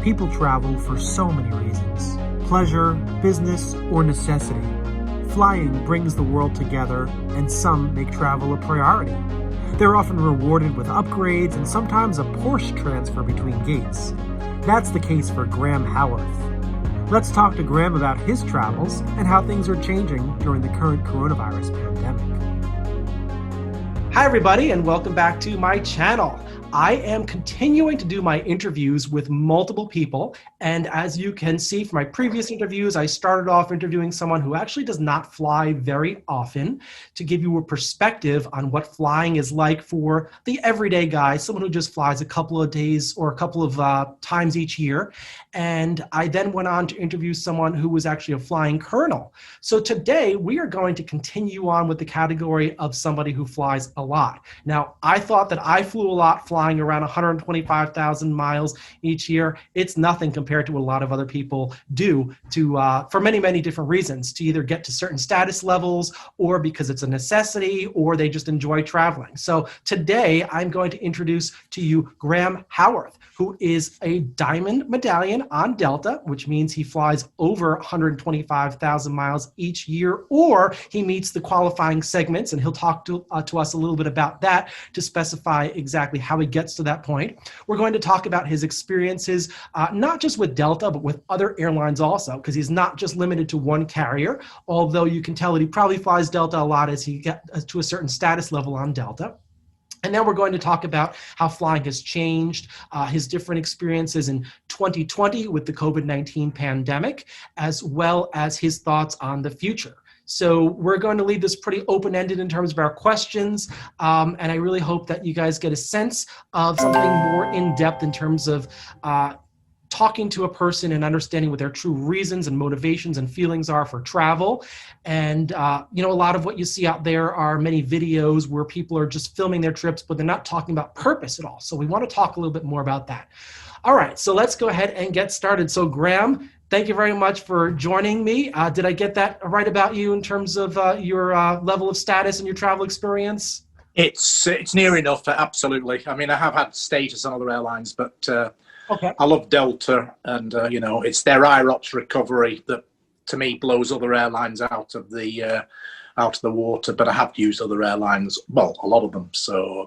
People travel for so many reasons: pleasure, business, or necessity. Flying brings the world together, and some make travel a priority. They're often rewarded with upgrades and sometimes a Porsche transfer between gates. That's the case for Graham Howarth. Let's talk to Graham about his travels and how things are changing during the current coronavirus pandemic. Hi everybody, and welcome back to my channel. I am continuing to do my interviews with multiple people, and as you can see from my previous interviews, I started off interviewing someone who actually does not fly very often to give you a perspective on what flying is like for the everyday guy, someone who just flies a couple of days or a couple of times each year. And I then went on to interview someone who was actually a flying colonel. So today we are going to continue on with the category of somebody who flies a lot. Now, I thought that I flew a lot flying around 125,000 miles each year. It's nothing compared to what a lot of other people do for many, many different reasons, to either get to certain status levels or because it's a necessity or they just enjoy traveling. So today I'm going to introduce to you Graham Howarth, who is a diamond medallion on Delta, which means he flies over 125,000 miles each year, or he meets the qualifying segments, and he'll talk to us a little bit about that to specify exactly how he gets to that point. We're going to talk about his experiences, not just with Delta, but with other airlines also, because he's not just limited to one carrier, although you can tell that he probably flies Delta a lot as he gets to a certain status level on Delta. And then we're going to talk about how flying has changed, his different experiences in 2020 with the COVID-19 pandemic, as well as his thoughts on the future. So we're going to leave this pretty open-ended in terms of our questions, and I really hope that you guys get a sense of something more in-depth in terms of talking to a person and understanding what their true reasons and motivations and feelings are for travel. And, a lot of what you see out there are many videos where people are just filming their trips, but they're not talking about purpose at all. So we want to talk a little bit more about that. All right, so let's go ahead and get started. So Graham, thank you very much for joining me. Did I get that right about you in terms of your level of status and your travel experience? It's near enough, absolutely. I mean, I have had status on other airlines, but Okay. I love Delta, and it's their IROPS recovery that, to me, blows other airlines out of the water. But I have used other airlines, well, a lot of them.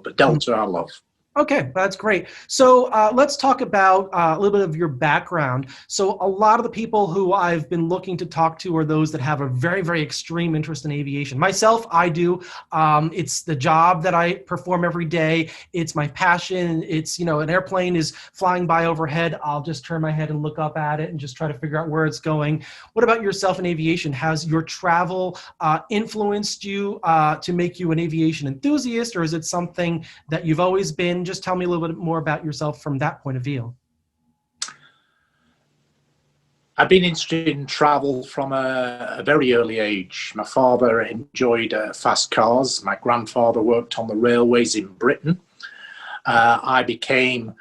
But Delta, I love. Okay, that's great. So let's talk about a little bit of your background. So a lot of the people who I've been looking to talk to are those that have a very, very extreme interest in aviation. Myself, I do. It's the job that I perform every day. It's my passion. It's, an airplane is flying by overhead. I'll just turn my head and look up at it and just try to figure out where it's going. What about yourself in aviation? Has your travel influenced you to make you an aviation enthusiast, or is it something that you've always been? Just tell me a little bit more about yourself from that point of view. I've been interested in travel from a very early age. My father enjoyed fast cars. My grandfather worked on the railways in Britain. I became,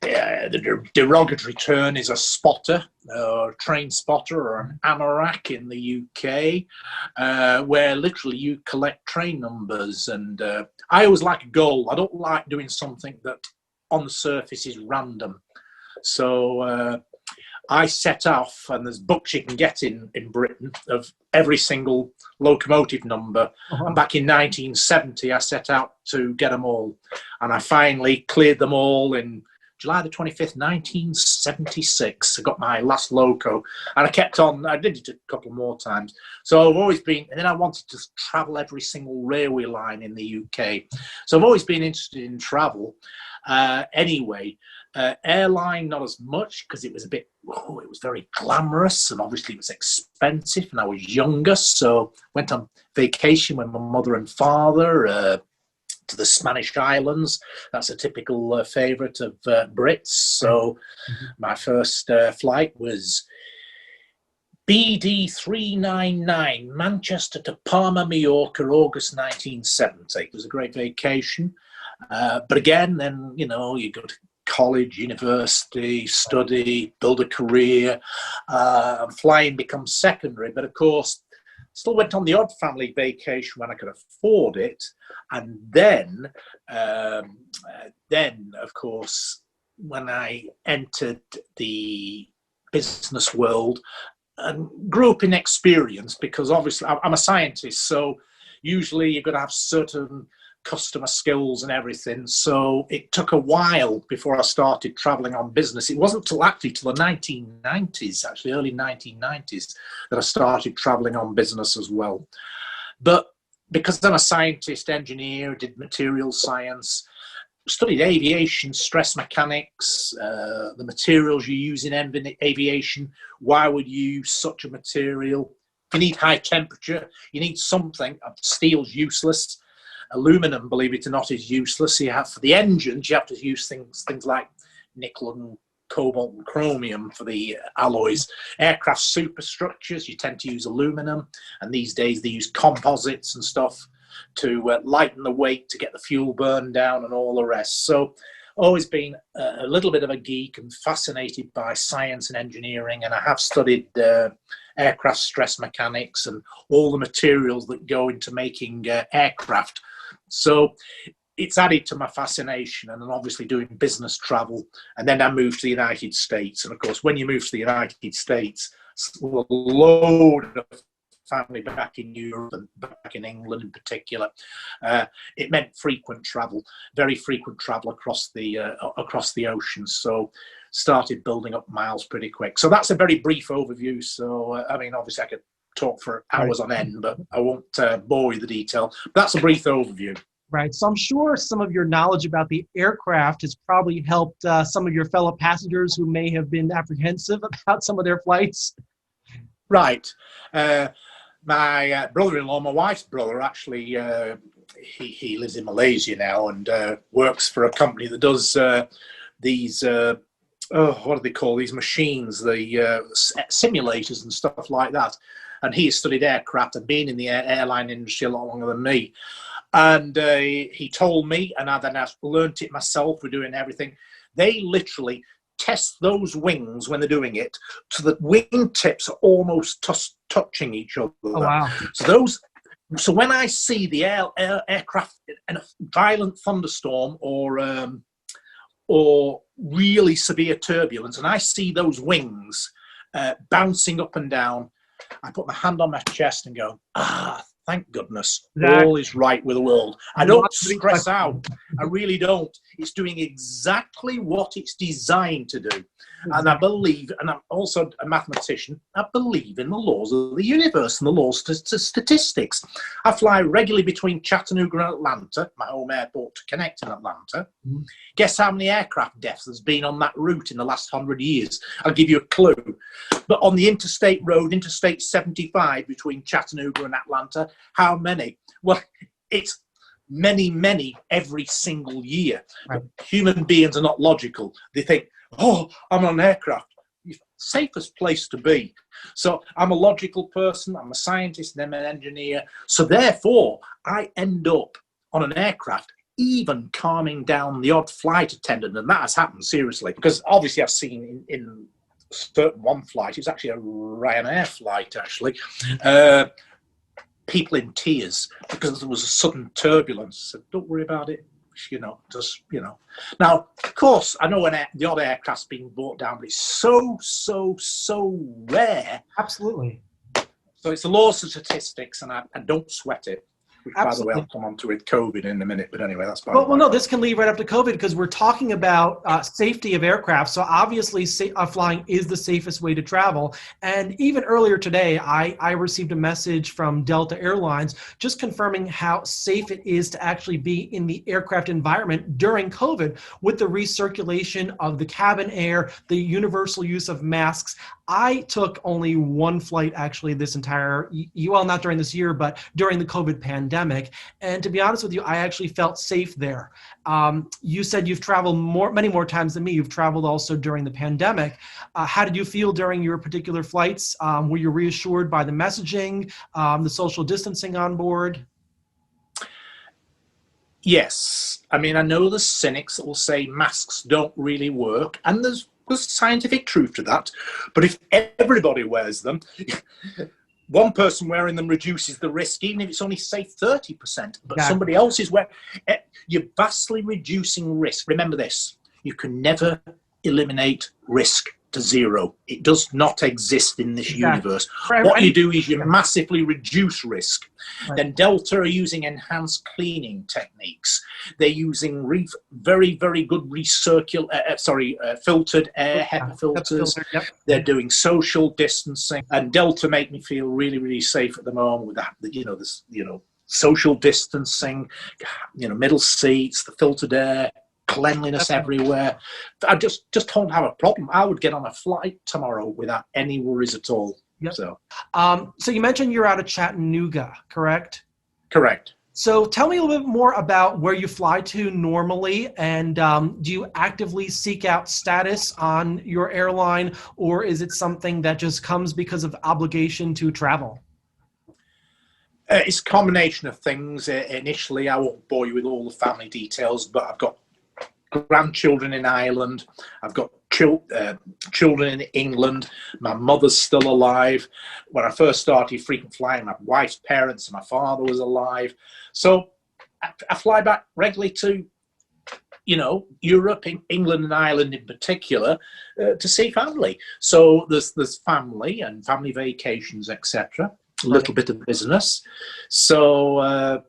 the derogatory term is a spotter, a train spotter, or an anorak in the UK, where literally you collect train numbers. And I always like a goal. I don't like doing something that on the surface is random. So I set off, and there's books you can get in Britain of every single locomotive number. Uh-huh. And back in 1970, I set out to get them all. And I finally cleared them all in July the 25th, 1976. I got my last loco, and I kept on. I did it a couple more times. So I've always been, and then I wanted to travel every single railway line in the UK. So I've always been interested in travel. Anyway, airline, not as much, because it was it was very glamorous, and obviously it was expensive, and I was younger, so went on vacation with my mother and father to the Spanish islands. That's a typical favourite of Brits. So my first flight was BD 399, Manchester to Palma, Mallorca, August 1970. It was a great vacation. But again, then, you go to college, university, study, build a career, and flying becomes secondary. But of course, still went on the odd family vacation when I could afford it. And then of course, when I entered the business world and grew up in experience, because obviously I'm a scientist, so usually you've got to have certain customer skills and everything. So it took a while before I started traveling on business. It wasn't till the 1990s, actually early 1990s, that I started traveling on business as well. But because I'm a scientist, engineer, did material science, studied aviation, stress mechanics, the materials you use in aviation. Why would you use such a material? You need high temperature. You need something. Steel's useless. Aluminum, believe it or not, is useless. You have, for the engines, you have to use things like nickel and cobalt and chromium for the alloys. Aircraft superstructures, you tend to use aluminum, and these days they use composites and stuff to lighten the weight, to get the fuel burn down and all the rest. So always been a little bit of a geek and fascinated by science and engineering, and I have studied aircraft stress mechanics and all the materials that go into making aircraft. So it's added to my fascination, and then obviously doing business travel. And then I moved to the United States. And of course, when you move to the United States, a load of family back in Europe and back in England in particular, it meant frequent travel, very frequent travel across the ocean. So started building up miles pretty quick. So that's a very brief overview. So I mean, obviously I could talk for hours on end, but I won't bore you with the detail. That's a brief overview. Right. So I'm sure some of your knowledge about the aircraft has probably helped some of your fellow passengers who may have been apprehensive about some of their flights. Right. My brother-in-law, my wife's brother, actually, he lives in Malaysia now and works for a company that does these, what do they call these machines, the simulators and stuff like that. And he has studied aircraft and been in the airline industry a lot longer than me. And he told me, and then I learned it myself, we're doing everything. They literally test those wings when they're doing it, so that wing tips are almost touching each other. Oh, wow. So when I see the aircraft in a violent thunderstorm or really severe turbulence, and I see those wings bouncing up and down, I put my hand on my chest and go, thank goodness, all is right with the world. I don't stress out. I really don't. It's doing exactly what it's designed to do. And I believe, and I'm also a mathematician, I believe in the laws of the universe and the laws to statistics. I fly regularly between Chattanooga and Atlanta, my home airport, to connect in Atlanta. Mm-hmm. Guess how many aircraft deaths there's been on that route in the last 100 years? I'll give you a clue. But on the interstate road, Interstate 75 between Chattanooga and Atlanta, how many? Well, it's many, many every single year. Right. Human beings are not logical. They think, oh, I'm on an aircraft. Safest place to be. So I'm a logical person. I'm a scientist and I'm an engineer. So therefore, I end up on an aircraft, even calming down the odd flight attendant. And that has happened seriously. Because obviously I've seen in certain one flight, it was actually a Ryanair flight, actually, people in tears because there was a sudden turbulence. I said, don't worry about it. Just. Now, of course, I know when the odd aircraft's being brought down, but it's so rare. Absolutely. So it's the laws of statistics, and I don't sweat it. Which, absolutely. By the way, I'll come on to with COVID in a minute. But anyway, that's fine. Well, no, this can lead right up to COVID because we're talking about safety of aircraft. So obviously, flying is the safest way to travel. And even earlier today, I received a message from Delta Airlines just confirming how safe it is to actually be in the aircraft environment during COVID with the recirculation of the cabin air, the universal use of masks. I took only one flight actually this entire, well, not during this year, but during the COVID pandemic. And to be honest with you, I actually felt safe there. You said you've traveled many more times than me. You've traveled also during the pandemic. How did you feel during your particular flights? Were you reassured by the messaging, the social distancing on board? Yes. I mean, I know there's cynics that will say masks don't really work, and there's scientific truth to that. But if everybody wears them, one person wearing them reduces the risk, even if it's only, say, 30%. But somebody else is wearing, you're vastly reducing risk. Remember this, you can never eliminate risk to zero. It does not exist in this universe. Right. What you do is you massively reduce risk. Right. Then Delta are using enhanced cleaning techniques. They're using very, very good filtered air, HEPA filters. Yep. They're doing social distancing, and Delta make me feel really, really safe at the moment with that. Social distancing, middle seats, the filtered air, cleanliness everywhere. I just don't have a problem. I would get on a flight tomorrow without any worries at all. Yep. So you mentioned you're out of Chattanooga, correct? Correct. So tell me a little bit more about where you fly to normally, and do you actively seek out status on your airline, or is it something that just comes because of obligation to travel? It's a combination of things. Initially, I won't bore you with all the family details, but I've got grandchildren in Ireland. I've got children in England. My mother's still alive. When I first started frequent flying, my wife's parents and my father was alive. So I fly back regularly to, Europe, England and Ireland in particular, to see family. So there's family and family vacations, etc. A little bit of business. So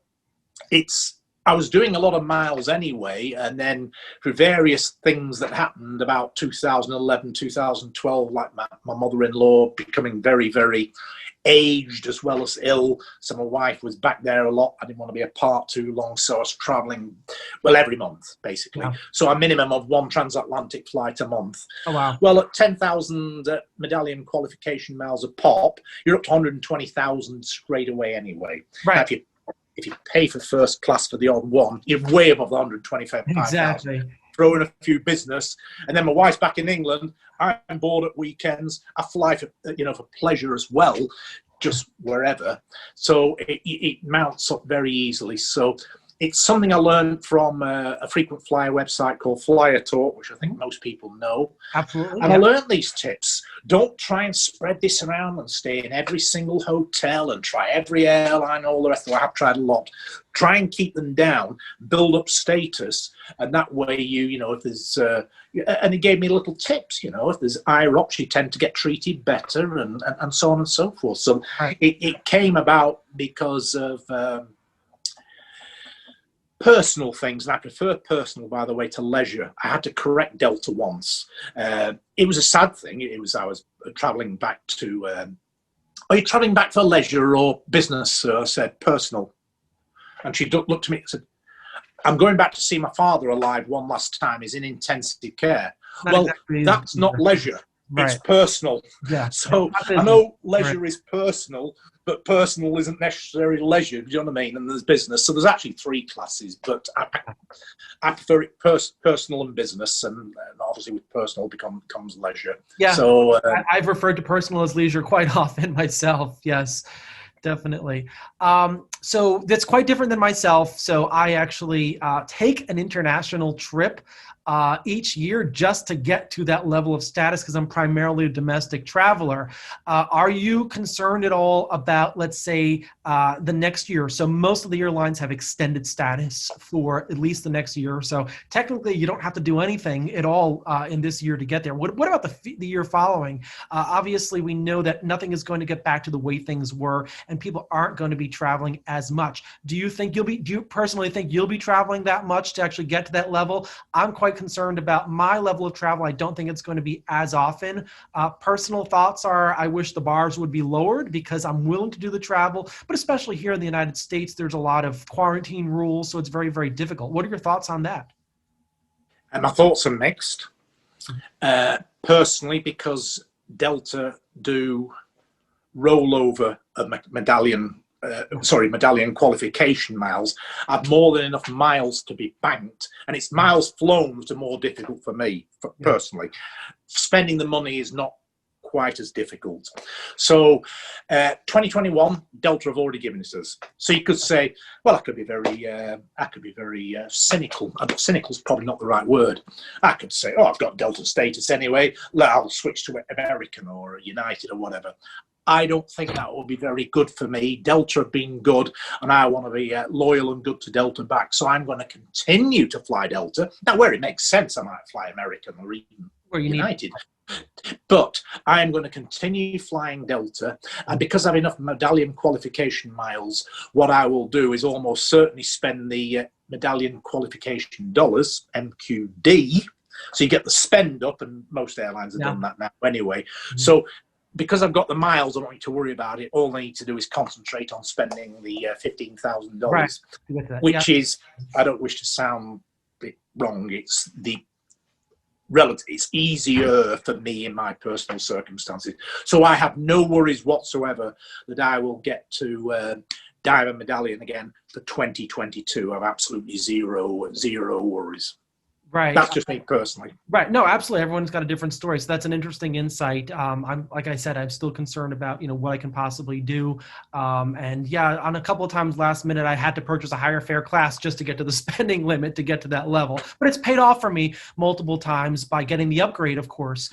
I was doing a lot of miles anyway, and then for various things that happened about 2011, 2012, like my mother-in-law becoming very, very aged as well as ill. So my wife was back there a lot. I didn't want to be apart too long, so I was traveling, every month, basically. Wow. So a minimum of one transatlantic flight a month. Oh, wow. Well, at 10,000 medallion qualification miles a pop, you're up to 120,000 straight away anyway. Right. Now, if you pay for first class for the odd one, you're way above the 125,000. Exactly. Throw in a few business, and then my wife's back in England. I'm bored at weekends. I fly for for pleasure as well, just wherever. So it mounts up very easily. So it's something I learned from a frequent flyer website called Flyer Talk, which I think most people know. Absolutely. And I learned these tips. Don't try and spread this around and stay in every single hotel and try every airline, all the rest of it. I have tried a lot. Try and keep them down, build up status, and that way if there's, and he gave me little tips, if there's IROPS, you tend to get treated better and so on and so forth. So right. it came about because of personal things, and I prefer personal, by the way, to leisure. I had to correct Delta once. It was a sad thing. I was travelling back to, are you travelling back for leisure or business, sir? I said, personal. And she looked at me and said, I'm going back to see my father alive one last time. He's in intensive care. That's not leisure. Right. It's personal. Yeah. So I know leisure is personal, but personal isn't necessarily leisure. Do you know what I mean? And there's business. So there's actually three classes, but I prefer it personal and business, and obviously with personal becomes leisure. Yeah. So I've referred to personal as leisure quite often myself. Yes. Definitely. So that's quite different than myself. So I actually take an international trip each year just to get to that level of status because I'm primarily a domestic traveler. Are you concerned at all about, let's say, the next year? So most of the airlines have extended status for at least the next year or so. Technically, you don't have to do anything at all in this year to get there. What about the year following? Obviously, we know that nothing is going to get back to the way things were, and people aren't going to be traveling as much. Do you personally think you'll be traveling that much to actually get to that level? I'm quite concerned about my level of travel. I don't think it's going to be as often. Personal thoughts are I wish the bars would be lowered because I'm willing to do the travel, but especially here in the United States, there's a lot of quarantine rules, so it's very, very difficult. What are your thoughts on that? And my thoughts are mixed. Personally, because Delta do rollover of medallion qualification miles, I've more than enough miles to be banked, and it's miles flown that are more difficult for me personally. Spending the money is not quite as difficult. So 2021, Delta have already given it us. So you could say, well, I could be very cynical. Cynical's probably not the right word. I could say, I've got Delta status anyway. I'll switch to American or United or whatever. I don't think that will be very good for me. Delta have been good, and I want to be loyal and good to Delta back. So I'm going to continue to fly Delta. Now, where it makes sense, I might fly American or even United. But I'm going to continue flying Delta. And because I have enough medallion qualification miles, what I will do is almost certainly spend the medallion qualification dollars, MQD. So you get the spend up, and most airlines have done that now anyway. So because I've got the miles, I don't need to worry about it. All I need to do is concentrate on spending the $15,000, which is, I don't wish to sound a bit wrong, it's the relative, it's easier for me in my personal circumstances. So I have no worries whatsoever that I will get to Diamond Medallion again for 2022. I have absolutely zero worries. Right. That's just me personally. Right. No, absolutely. Everyone's got a different story. So that's an interesting insight. I'm, like I said, I'm still concerned about, what I can possibly do. And yeah, on a couple of times last minute, I had to purchase a higher fare class just to get to the spending limit to get to that level. But it's paid off for me multiple times by getting the upgrade, of course,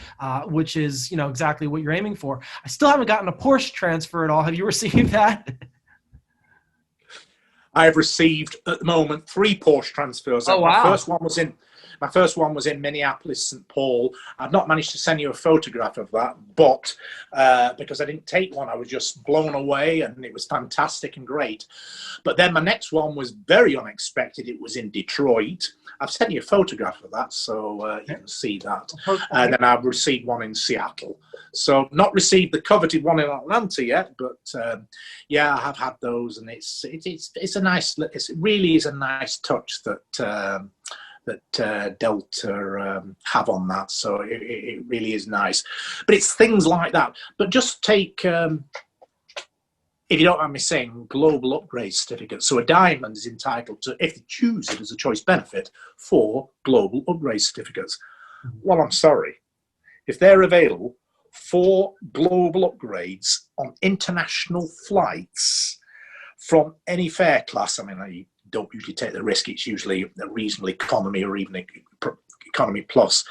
which is, exactly what you're aiming for. I still haven't gotten a Porsche transfer at all. Have you received that? I have received at the moment 3 Porsche transfers. Oh, wow. My first one was in Minneapolis, St. Paul. I've not managed to send you a photograph of that, but because I didn't take one, I was just blown away, and it was fantastic and great. But then my next one was very unexpected. It was in Detroit. I've sent you a photograph of that, so you can see that. And then I've received one in Seattle. So not received the coveted one in Atlanta yet, but yeah, I have had those, and it's a nice. It really is a nice touch that. That Delta have on that, so it really is nice. But it's things like that. But just take, if you don't mind me saying, global upgrade certificates. So a diamond is entitled to, if you choose it as a choice benefit, 4 global upgrade certificates. Well, I'm sorry. If they're available, 4 global upgrades on international flights from any fare class, I mean, I don't usually take the risk. It's usually a reasonable economy or even economy plus.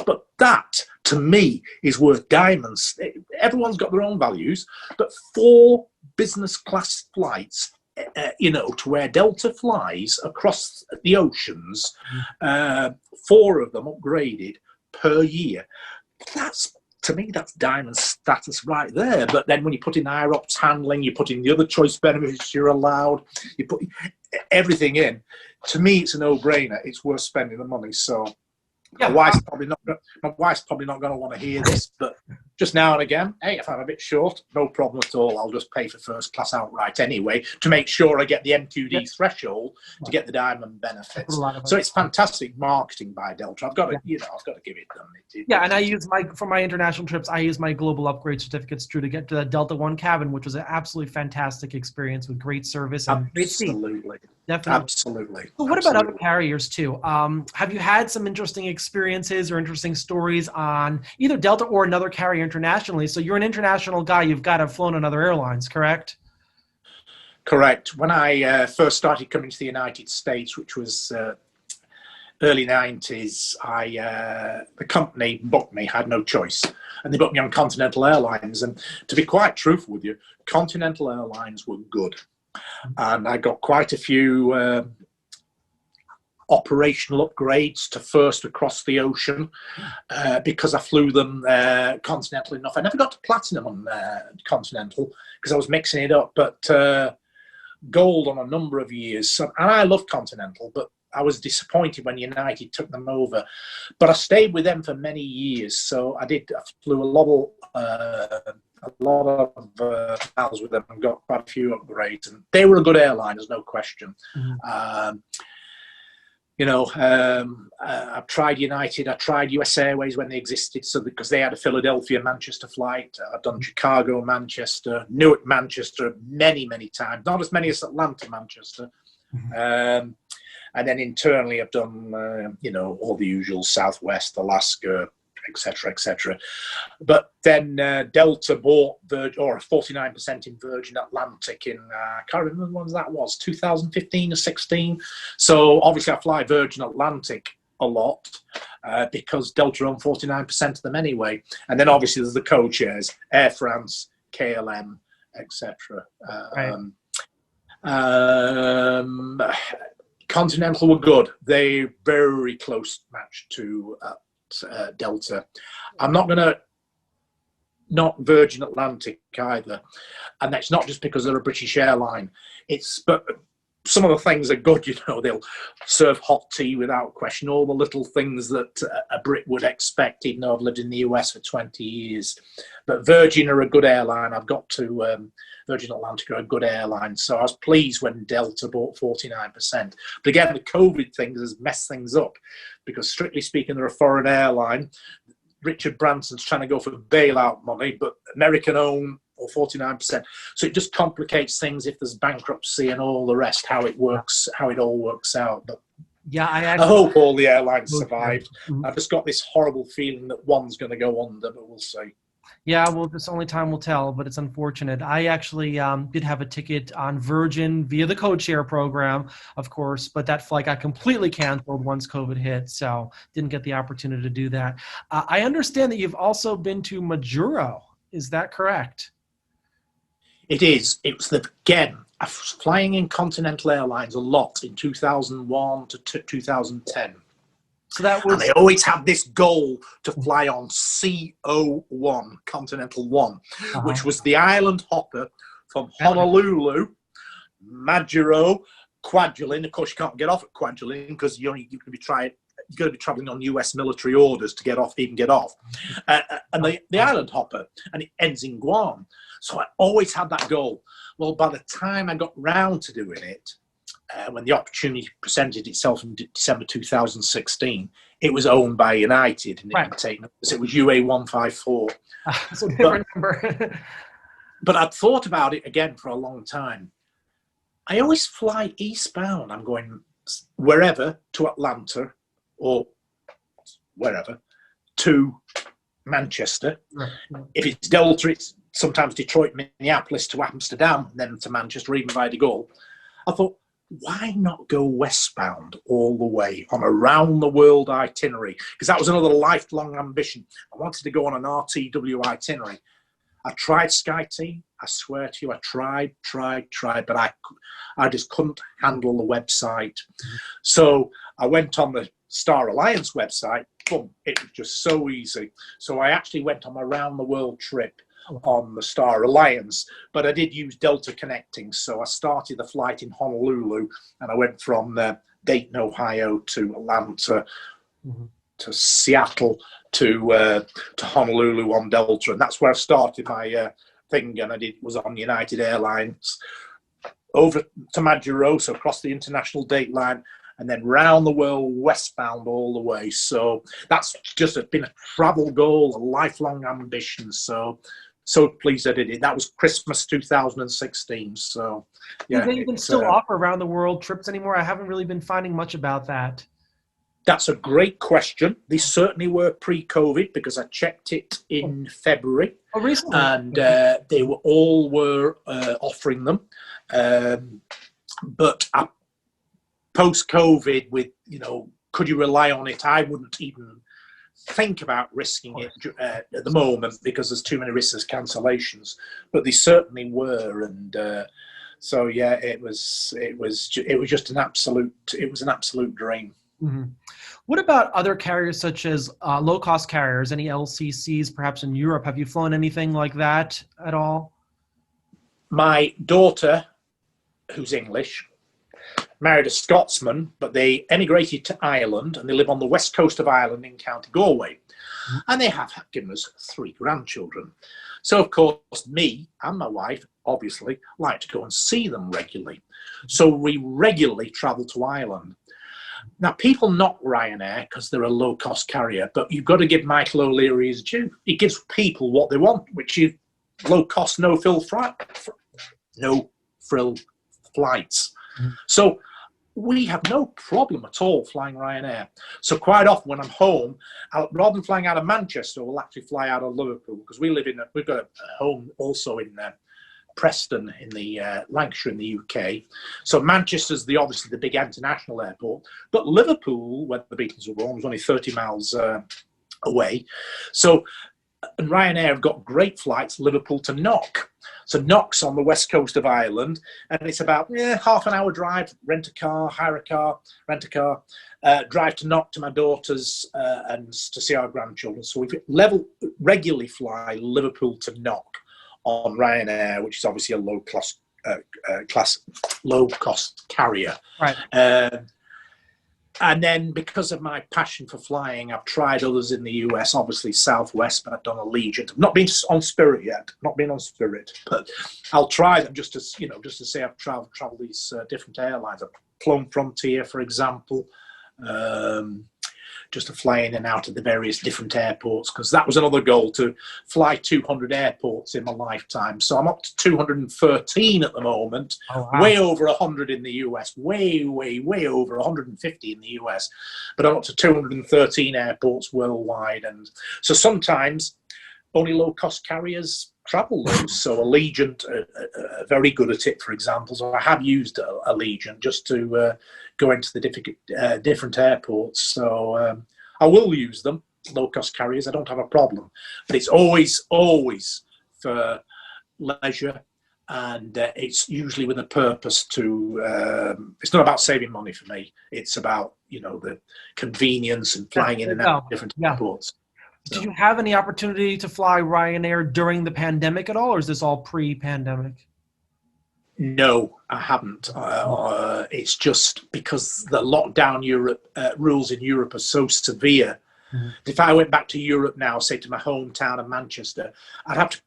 But that, to me, is worth diamonds. Everyone's got their own values, but 4 business class flights, to where Delta flies across the oceans, 4 of them upgraded per year. To me, that's diamond status right there. But then when you put in IROPS handling, you put in the other choice benefits you're allowed, you put everything in. To me, it's a no-brainer. It's worth spending the money. So my wife's probably not going to want to hear this, but just now and again, hey, if I'm a bit short, no problem at all. I'll just pay for first class outright anyway to make sure I get the MQD threshold to get the diamond benefits. So it's fantastic marketing by Delta. I've got to give it them. And I use for my international trips, I use my global upgrade certificates to get to the Delta One cabin, which was an absolutely fantastic experience with great service and great seat. Definitely. Absolutely. So what about other carriers too? Have you had some interesting experiences or interesting stories on either Delta or another carrier internationally? So you're an international guy. You've got to have flown on other airlines, correct? Correct. When I first started coming to the United States, which was early 90s, the company booked me, had no choice. And they booked me on Continental Airlines. And to be quite truthful with you, Continental Airlines were good. And I got quite a few operational upgrades to first across the ocean because I flew them Continental enough. I never got to Platinum on Continental because I was mixing it up, but Gold on a number of years. So, and I love Continental, but I was disappointed when United took them over. But I stayed with them for many years. So I flew a lot of miles with them and got quite a few upgrades. And they were a good airline, there's no question. I've tried United, I tried US Airways when they existed, so because they had a Philadelphia, Manchester flight. I've done Chicago, Manchester, Newark, Manchester many, many times. Not as many as Atlanta, Manchester. And then internally, I've done, all the usual Southwest, Alaska, etc. But then Delta bought a 49% in Virgin Atlantic in, I can't remember when that was, 2015 or 16. So obviously I fly Virgin Atlantic a lot because Delta own 49% of them anyway. And then obviously there's the co-chairs, Air France, KLM, etc. Continental were good. They very close match to Delta. I'm not going to knock Virgin Atlantic either, and that's not just because they're a British airline. But some of the things are good. They'll serve hot tea without question. All the little things that a Brit would expect, even though I've lived in the US for 20 years. But Virgin are a good airline. I've got to. Virgin Atlantic are a good airline. So I was pleased when Delta bought 49%. But again, the COVID thing has messed things up because strictly speaking, they're a foreign airline. Richard Branson's trying to go for bailout money, but American own or 49%. So it just complicates things if there's bankruptcy and all the rest, how it all works out. But yeah, I hope all the airlines survived. I've just got this horrible feeling that one's going to go under, but we'll see. Yeah, well, this only time will tell, but it's unfortunate. I actually did have a ticket on Virgin via the code share program, of course, but that flight got completely canceled once COVID hit, so didn't get the opportunity to do that. I understand that you've also been to Majuro. Is that correct? It is. It was again, I was flying in Continental Airlines a lot in 2001 to 2010. So that was. And I always had this goal to fly on CO1, Continental 1, which was the island hopper from Honolulu, Majuro, Kwajalein. Of course, you can't get off at Kwajalein because you're going to be traveling on US military orders to get off. And the island hopper, and it ends in Guam. So I always had that goal. Well, by the time I got round to doing it, when the opportunity presented itself in December 2016, it was owned by United, and it was UA 154. That's a different number. But I'd thought about it again for a long time. I always fly eastbound. I'm going wherever to Atlanta or wherever to Manchester. Right. If it's Delta, it's sometimes Detroit, Minneapolis to Amsterdam, then to Manchester, or even via de Gaulle. I thought, why not go westbound all the way on a round-the-world itinerary? Because that was another lifelong ambition. I wanted to go on an RTW itinerary. I tried SkyTeam. I swear to you, I tried, but I just couldn't handle the website. So I went on the Star Alliance website. Boom, it was just so easy. So I actually went on a round-the-world trip on the Star Alliance, but I did use Delta Connecting. So I started the flight in Honolulu, and I went from Dayton, Ohio to Atlanta, to Seattle, to Honolulu on Delta, and that's where I started my thing. And I was on United Airlines over to Majuro, so across the international date line, and then round the world westbound all the way. So that's just been a travel goal, a lifelong ambition. So pleased I did it. That was Christmas 2016. So, yeah. Do they even still offer around the world trips anymore? I haven't really been finding much about that. That's a great question. They certainly were pre-COVID because I checked it in February. Oh, recently? And they were offering them. But post-COVID with, could you rely on it? I wouldn't even think about risking it at the moment because there's too many risks as cancellations, but they certainly were, and so yeah, it was just an absolute dream. Mm-hmm. What about other carriers such as low cost carriers? Any LCCs perhaps in Europe? Have you flown anything like that at all? My daughter, who's English, married a Scotsman, but they emigrated to Ireland, and they live on the west coast of Ireland in County Galway. And they have given us 3 grandchildren. So, of course, me and my wife, obviously, like to go and see them regularly. So we regularly travel to Ireland. Now, people knock Ryanair because they're a low-cost carrier, but you've got to give Michael O'Leary his due. He gives people what they want, which is low-cost, no-frill flights. So we have no problem at all flying Ryanair. So quite often when I'm home, rather than flying out of Manchester, we'll actually fly out of Liverpool because we've got a home also in Preston in the Lancashire in the UK. So Manchester's obviously the big international airport, but Liverpool, where the Beatles were born, was only 30 miles away. So and Ryanair have got great flights, Liverpool to Knock. So Knock's on the west coast of Ireland, and it's about half an hour drive, rent a car, hire a car, rent a car, drive to Knock to my daughters and to see our grandchildren. So we regularly fly Liverpool to Knock on Ryanair, which is obviously a low cost carrier. Right. And then because of my passion for flying, I've tried others in the US, obviously Southwest, but I've done Allegiant. I've not been on Spirit yet, but I'll try them just to say I've traveled these different airlines. I've flown Frontier, for example, just to fly in and out of the various different airports, because that was another goal, to fly 200 airports in my lifetime. So I'm up to 213 at the moment, way over 100 in the US, way over 150 in the US, but I'm up to 213 airports worldwide. And so sometimes only low-cost carriers travel those. So Allegiant are very good at it, for example. So I have used Allegiant just to go into the different airports. So I will use them, low-cost carriers. I don't have a problem. But it's always for leisure, and it's usually with a purpose to... it's not about saving money for me. It's about, the convenience and flying in and out of different airports. Did you have any opportunity to fly Ryanair during the pandemic at all, or is this all pre-pandemic? No, I haven't. It's just because the lockdown rules in Europe are so severe. Mm-hmm. If I went back to Europe now, say to my hometown of Manchester, I'd have to,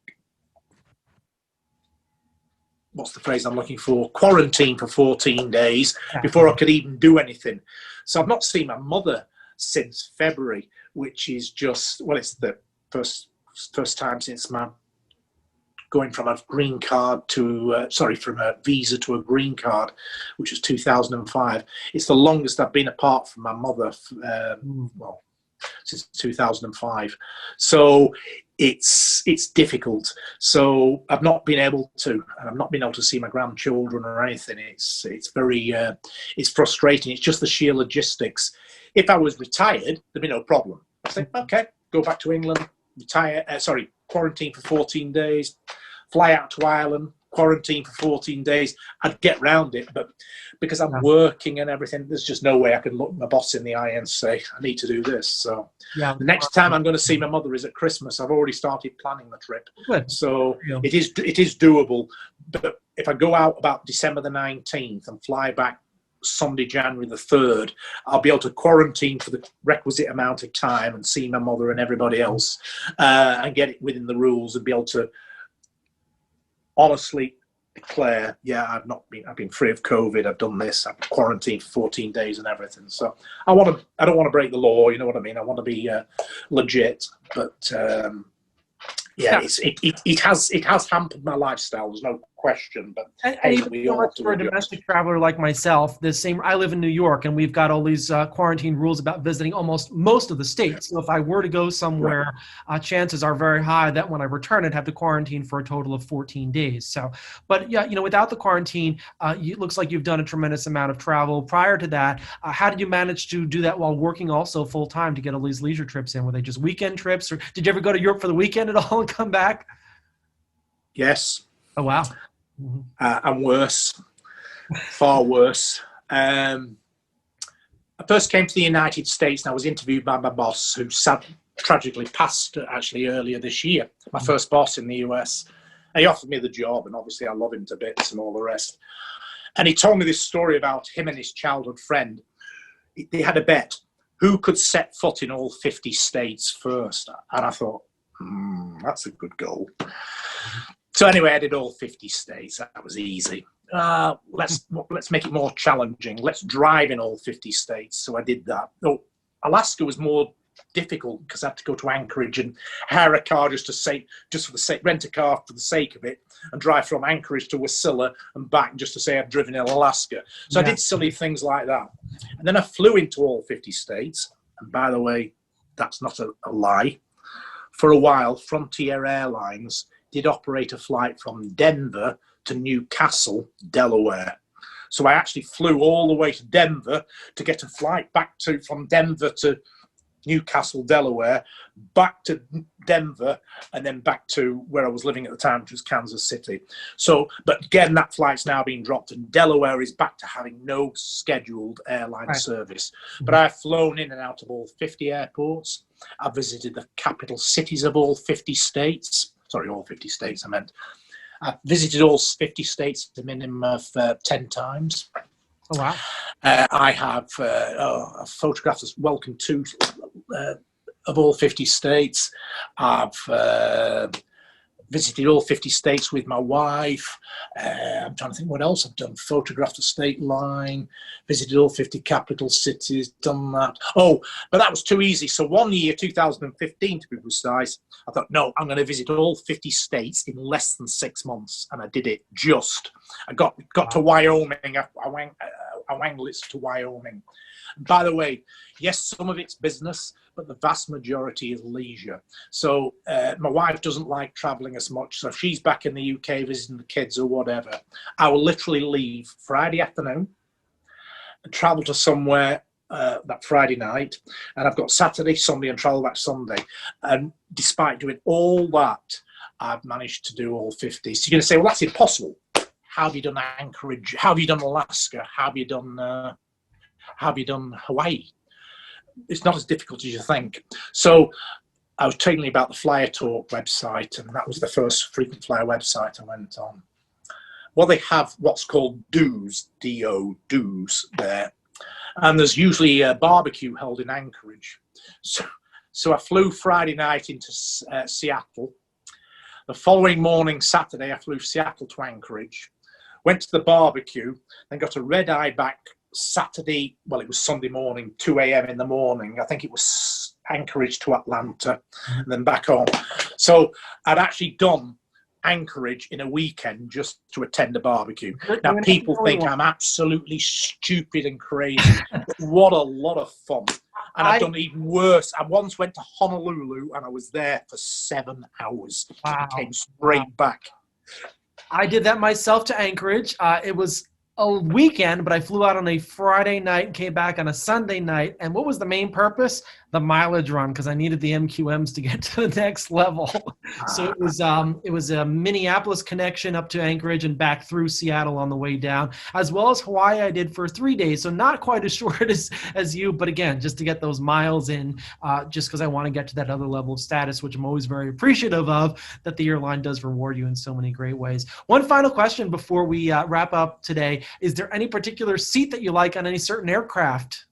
what's the phrase I'm looking for? Quarantine for 14 days before I could even do anything. So I've not seen my mother since February, which is just, it's the first time since my going from a green card to, from a visa to a green card, which was 2005. It's the longest I've been apart from my mother, since 2005. So it's difficult. So I've not been able to, and I've not been able to see my grandchildren or anything. It's very, it's frustrating. It's just the sheer logistics. If I was retired, there'd be no problem. I'd say, okay, go back to England, quarantine for 14 days, fly out to Ireland, quarantine for 14 days. I'd get round it, but because I'm working and everything, there's just no way I can look my boss in the eye and say, I need to do this. So the next time I'm going to see my mother is at Christmas. I've already started planning the trip. Good. So it is doable. But if I go out about December the 19th and fly back Sunday, January the 3rd, I'll be able to quarantine for the requisite amount of time and see my mother and everybody else and get it within the rules and be able to honestly declare, I've been free of COVID, I've done this, I've quarantined for 14 days and everything. So I don't want to break the law, you know what I mean? I want to be legit, but it has hampered my lifestyle. There's no question. But and even so much for a domestic traveler like myself, I live in New York, and we've got all these quarantine rules about visiting most of the states. So if I were to go somewhere, chances are very high that when I return, I'd have to quarantine for a total of 14 days. So, but without the quarantine, it looks like you've done a tremendous amount of travel. Prior to that, how did you manage to do that while working also full time to get all these leisure trips in? Were they just weekend trips, or did you ever go to Europe for the weekend at all and come back? Yes. Oh, wow. And worse, far worse. I first came to the United States and I was interviewed by my boss, who tragically passed actually earlier this year, my first boss in the US. And he offered me the job, and obviously I love him to bits and all the rest. And he told me this story about him and his childhood friend. They had a bet, who could set foot in all 50 states first? And I thought, that's a good goal. So anyway, I did all 50 states. That was easy. Let's make it more challenging. Let's drive in all 50 states. So I did that. No, Alaska was more difficult because I had to go to Anchorage and hire a car rent a car for the sake of it, and drive from Anchorage to Wasilla and back just to say I've driven in Alaska. So I did silly things like that. And then I flew into all 50 states. And by the way, that's not a lie. For a while, Frontier Airlines did operate a flight from Denver to Newcastle, Delaware. So I actually flew all the way to Denver to get a flight back from Denver to Newcastle, Delaware, back to Denver, and then back to where I was living at the time, which was Kansas City. So, but again, that flight's now been dropped, and Delaware is back to having no scheduled airline service. But I've flown in and out of all 50 airports. I've visited the capital cities of all 50 states. Sorry, all 50 states, I meant. I've visited all 50 states a minimum of 10 times. Oh, wow. I have photographed as welcome to of all 50 states. I've visited all 50 states with my wife. I'm trying to think what else I've done. Photographed the state line, visited all 50 capital cities, done that. Oh, but that was too easy. So one year, 2015 to be precise, I thought, no, I'm going to visit all 50 states in less than 6 months. And I did it just. I got to Wyoming. I wangled it to Wyoming. By the way, yes, some of it's business, but the vast majority is leisure. So my wife doesn't like traveling as much. So if she's back in the UK visiting the kids or whatever, I will literally leave Friday afternoon and travel to somewhere that Friday night. And I've got Saturday, Sunday, and travel back Sunday. And despite doing all that, I've managed to do all 50. So you're going to say, well, that's impossible. How have you done Anchorage? How have you done Alaska? How have you done Hawaii? It's not as difficult as you think. So I was telling you about the Flyer Talk website, and that was the first frequent flyer website I went on. Well, they have what's called do's, D-O, do's there. And there's usually a barbecue held in Anchorage. So I flew Friday night into Seattle. The following morning, Saturday, I flew Seattle to Anchorage, went to the barbecue, then got a red eye back Saturday, well, it was Sunday morning, 2 a.m. in the morning. I think it was Anchorage to Atlanta, and then back home. So I'd actually done Anchorage in a weekend just to attend a barbecue. Now, people think I'm absolutely stupid and crazy. What a lot of fun. And I've done even worse. I once went to Honolulu, and I was there for 7 hours. Wow. I came straight back. I did that myself to Anchorage. It was a weekend, but I flew out on a Friday night and came back on a Sunday night. And what was the main purpose? The mileage run, because I needed the MQMs to get to the next level. So it was a Minneapolis connection up to Anchorage and back through Seattle on the way down, as well as Hawaii I did for 3 days. So not quite as short as you, but again, just to get those miles in, just because I want to get to that other level of status, which I'm always very appreciative of, that the airline does reward you in so many great ways. One final question before we wrap up today. Is there any particular seat that you like on any certain aircraft?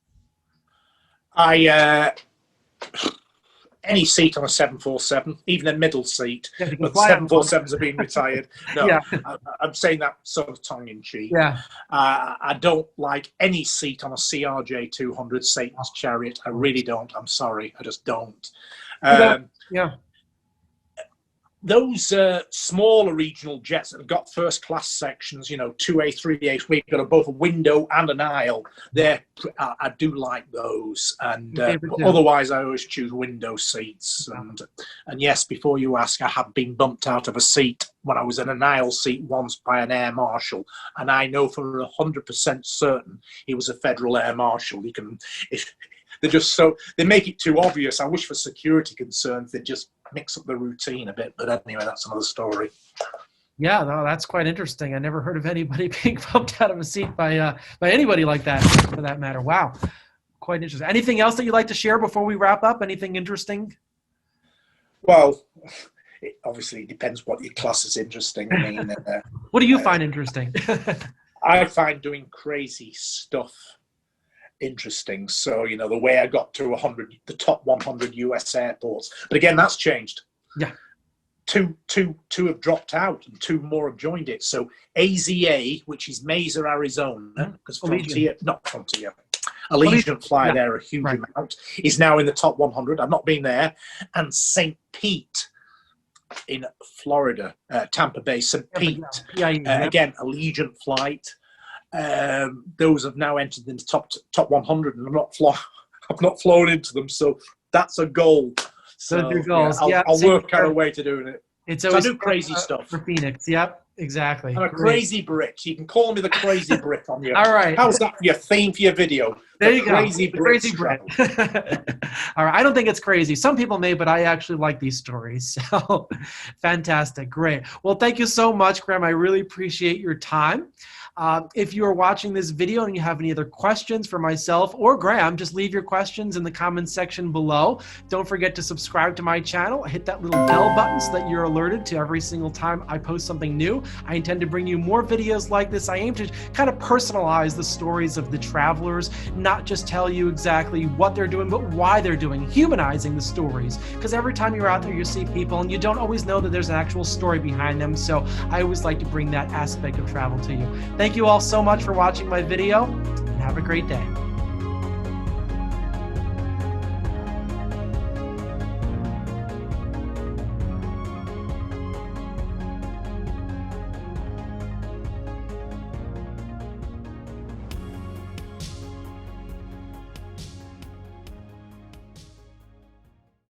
Any seat on a 747, even a middle seat, but 747s are being retired. No, yeah. I'm saying that sort of tongue-in-cheek. Yeah. I don't like any seat on a CRJ 200, Satan's Chariot. I really don't. I'm sorry. I just don't. Yeah. Those smaller regional jets that have got first-class sections, 2A, 3A, we've got both a window and an aisle. I do like those, and otherwise I always choose window seats. And yes, before you ask, I have been bumped out of a seat when I was in an aisle seat once by an air marshal, and I know for 100% certain he was a federal air marshal. They make it too obvious. I wish for security concerns they'd just mix up the routine a bit, but anyway, that's another story. Yeah, no, that's quite interesting. I never heard of anybody being bumped out of a seat by anybody like that, for that matter. Wow, quite interesting. Anything else that you'd like to share before we wrap up? Anything interesting? Well, it obviously depends what your class is interesting. I mean, what do you find interesting? I find doing crazy stuff interesting. So, the way I got to the top 100 US airports. But again, that's changed. Yeah. Two have dropped out and 2 more have joined it. So AZA, which is Mesa, Arizona, because Allegiant fly there a huge amount, is now in the top 100. I've not been there. And St. Pete in Florida, Tampa Bay, St. Pete, again, Allegiant flight. Those have now entered in the top 100, and I've not flown into them, so that's a goal. So goals. I'll work out a way to doing it. It's always I do crazy stuff for Phoenix. Yep. Exactly. I'm a Great. crazy Brit. You can call me the crazy Brit on your. All right. How's that for your theme for your video? There you go. Crazy The crazy Brit. Brit. All right. I don't think it's crazy. Some people may, but I actually like these stories. So fantastic. Great. Well, thank you so much, Graham. I really appreciate your time. If you are watching this video and you have any other questions for myself or Graham, just leave your questions in the comments section below. Don't forget to subscribe to my channel. Hit that little bell button so that you're alerted to every single time I post something new. I intend to bring you more videos like this. I aim to kind of personalize the stories of the travelers, not just tell you exactly what they're doing, but why they're doing, humanizing the stories. Because every time you're out there, you see people and you don't always know that there's an actual story behind them. So I always like to bring that aspect of travel to you. Thank you all so much for watching my video, and have a great day.